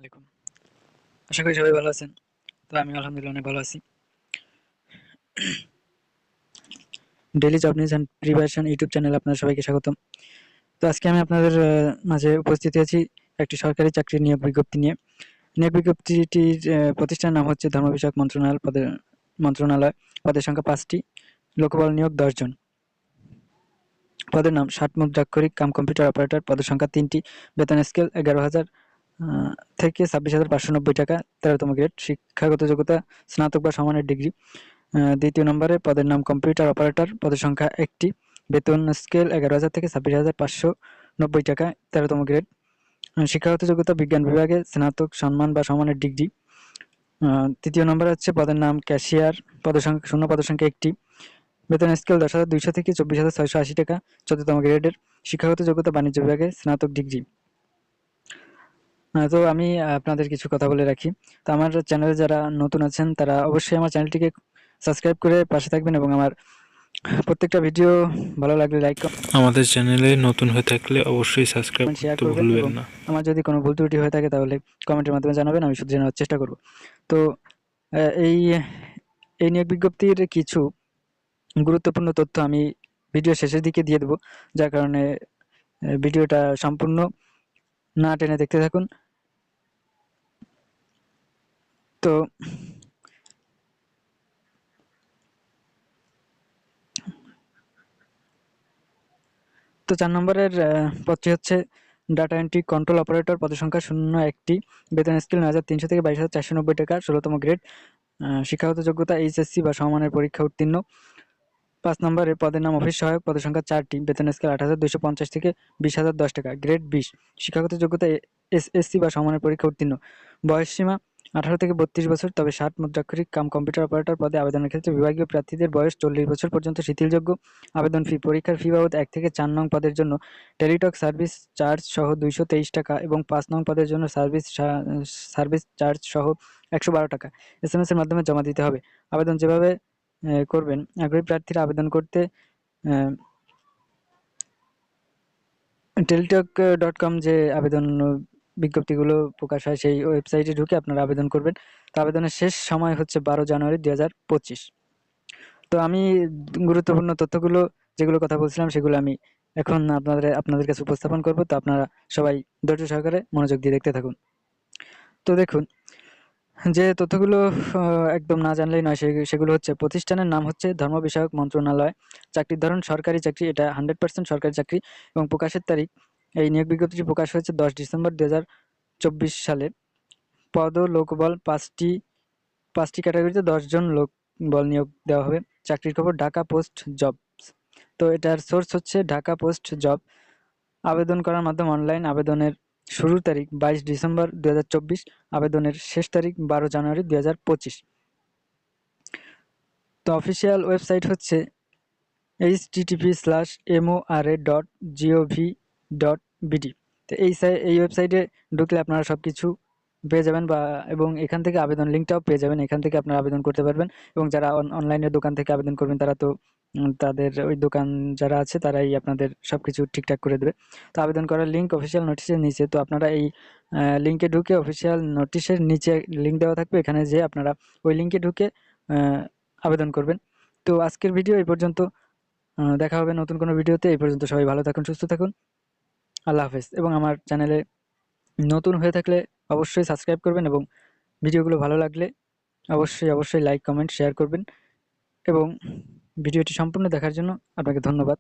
আলাইকুম। আশা করি সবাই ভালো আছেন। তো আমি আলহামদুলিল্লাহ অনেক ভালো আছি। Daily job news and preparation YouTube চ্যানেলে আপনাদের সবাইকে স্বাগতম। তো আজকে আমি আপনাদের মাঝে উপস্থিত হয়েছি একটি সরকারি চাকরির নিয়োগ বিজ্ঞপ্তি নিয়ে। নিয়োগ বিজ্ঞপ্তিটির প্রতিষ্ঠানের নাম হচ্ছে ধর্ম বিষয়ক মন্ত্রণালয়। পদের সংখ্যা ৫টি, লোকবল নিয়োগ ১০ জন। পদের নাম ৬০ মুদ্রাক্ষরিক কাম কম্পিউটার অপারেটর। পদের সংখ্যা ৩টি, বেতন স্কেল ১১,০০০ থেকে ২৬,৫৯০ টাকা, ১৩তম গ্রেড। শিক্ষাগত যোগ্যতা স্নাতক বা সমানের ডিগ্রি। দ্বিতীয় নম্বরে পদের নাম কম্পিউটার অপারেটর। পদের সংখ্যা ১টি, বেতন স্কেল ১১,০০০ থেকে ২৬,৫৯০ টাকা, ১৩তম গ্রেড। শিক্ষাগত যোগ্যতা বিজ্ঞান বিভাগে স্নাতক সম্মান বা সমানের ডিগ্রি। তৃতীয় নম্বরে হচ্ছে পদের নাম ক্যাশিয়ার। পদের সংখ্যা ০, পদের সংখ্যা ১টি, বেতন স্কেল ১০,২০০ থেকে ২৪,৬৮০ টাকা, ১৪তম গ্রেডের। শিক্ষাগত যোগ্যতা বাণিজ্য বিভাগে স্নাতক ডিগ্রি। তো আমি আপনাদের কিছু কথা বলে রাখি। তো আমার চ্যানেলে যারা নতুন আছেন তারা অবশ্যই আমার চ্যানেলটিকে সাবস্ক্রাইব করে পাশে থাকবেন এবং আমার প্রত্যেকটা ভিডিও ভালো লাগলে লাইক আমাদের চ্যানেলে নতুন হয়ে থাকলে অবশ্যই সাবস্ক্রাইব কমেন্ট শেয়ার করতে করবেন ভুলবেন এবং না। আমার যদি কোনো ভুল ত্রুটি হয়ে থাকে তাহলে কমেন্টের মাধ্যমে জানাবেন, আমি শুধরে নেওয়ার চেষ্টা করব। তো এই এই নিয়োগ বিজ্ঞপ্তির কিছু গুরুত্বপূর্ণ তথ্য আমি ভিডিও শেষের দিকে দিয়ে দেবো, যার কারণে ভিডিওটা সম্পূর্ণ না টেনে দেখতে থাকুন। তো ৪ নম্বরের পদটি হচ্ছে ডাটা এন্ট্রি কন্ট্রোল অপারেটর। পদের সংখ্যা ০, ১টি, বেতন স্কেল ৯,৩০০ থেকে ২২,৪৯০ টাকা, ১৬তম গ্রেড। শিক্ষাগত যোগ্যতা এইচএসসি বা সমমানের পরীক্ষা উত্তীর্ণ। ৫ নম্বরে পদের নাম অফিস সহায়ক। পদের সংখ্যা ৪টি, বেতন স্কেল ৮,২৫০ থেকে ২০,০১০ টাকা, গ্রেড ২০। শিক্ষাগত যোগ্যতা এসএসসি বা সমমানের পরীক্ষা উত্তীর্ণ। বয়সসীমা ১৮ থেকে ৩২ বছর, তবে ৬০ মুদ্রাক্ষরিক কাম কম্পিউটার অপারেটর পদে আবেদনের ক্ষেত্রে বিভাগীয় প্রার্থীদের বয়স ৪০ বছর পর্যন্ত শিথিলযোগ্য। আবেদন ফি: পরীক্ষার ফি বাবদ ১ থেকে ৪ নং পদের জন্য টেলিটক সার্ভিস চার্জ সহ ২২৩ টাকা এবং ৫ নং পদের জন্য সার্ভিস চার্জ সহ ১১২ টাকা এসএমএস এর মাধ্যমে জমা দিতে হবে। আবেদন যেভাবে করবেন, আগ্রহী প্রার্থীরা আবেদন করতে টেলিটক.com যে আবেদন বিজ্ঞপ্তিগুলো প্রকাশ হয় সেই ওয়েবসাইটে ঢুকে আপনারা আবেদন করবেন। তো আবেদনের শেষ সময় হচ্ছে ১২ জানুয়ারি ২০২৫। তো আমি গুরুত্বপূর্ণ তথ্যগুলো যেগুলো কথা বলছিলাম সেগুলো আমি এখন আপনাদের কাছে উপস্থাপন করব। তো আপনারা সবাই ধৈর্য সহকারে মনোযোগ দিয়ে দেখতে থাকুন। তো দেখুন, যে তথ্যগুলো একদম না জানলেই নয় সেগুলো হচ্ছে: প্রতিষ্ঠানের নাম হচ্ছে ধর্ম বিষয়ক মন্ত্রণালয়। চাকরির ধরন সরকারি চাকরি, এটা 100% সরকারি চাকরি। এবং প্রকাশের তারিখ, এই নিয়োগ বিজ্ঞপ্তিটি প্রকাশ হয়েছে ১০ ডিসেম্বর ২০২৪ সালে। পদ ও লোকবল ৫টি ক্যাটাগরিতে ১০ জন লোকবল নিয়োগ দেওয়া হবে। চাকরির খবর ঢাকা পোস্ট জবস। তো এটার সোর্স হচ্ছে ঢাকা পোস্ট জব। আবেদন করার মাধ্যম অনলাইন। আবেদনের শুরুর তারিখ ২২ ডিসেম্বর ২০২৪, আবেদনের শেষ তারিখ ১২ জানুয়ারি ২০২৫। তো অফিসিয়াল ওয়েবসাইট হচ্ছে http://mora.gov.bd। তো এই ওয়েবসাইটে ঢুকলে আপনারা সব কিছু পেয়ে যাবেন এবং এখান থেকে আবেদন লিঙ্কটাও পেয়ে যাবেন। এখান থেকে আপনারা আবেদন করতে পারবেন এবং যারা অনলাইনে দোকান থেকে আবেদন করবেন তারা তো তাদের ওই দোকান যারা আছে তারাই আপনাদের সব কিছু ঠিকঠাক করে দেবে। তো আবেদন করার লিঙ্ক অফিসিয়াল নোটিশের নিচে। তো আপনারা এই লিঙ্কে ঢুকে, অফিসিয়াল নোটিশের নিচে লিঙ্ক দেওয়া থাকবে, এখানে যেয়ে আপনারা ওই লিঙ্কে ঢুকে আবেদন করবেন। তো আজকের ভিডিও এই পর্যন্ত। দেখা হবে নতুন কোনো ভিডিওতে। এই পর্যন্ত সবাই ভালো থাকুন, সুস্থ থাকুন। আল্লাহ হাফেজ। এবং আমার চ্যানেলে নতুন হয়ে থাকলে অবশ্যই সাবস্ক্রাইব করবেন এবং ভিডিওগুলো ভালো লাগলে অবশ্যই লাইক, কমেন্ট, শেয়ার করবেন। এবং ভিডিওটি সম্পূর্ণ দেখার জন্য আপনাকে ধন্যবাদ।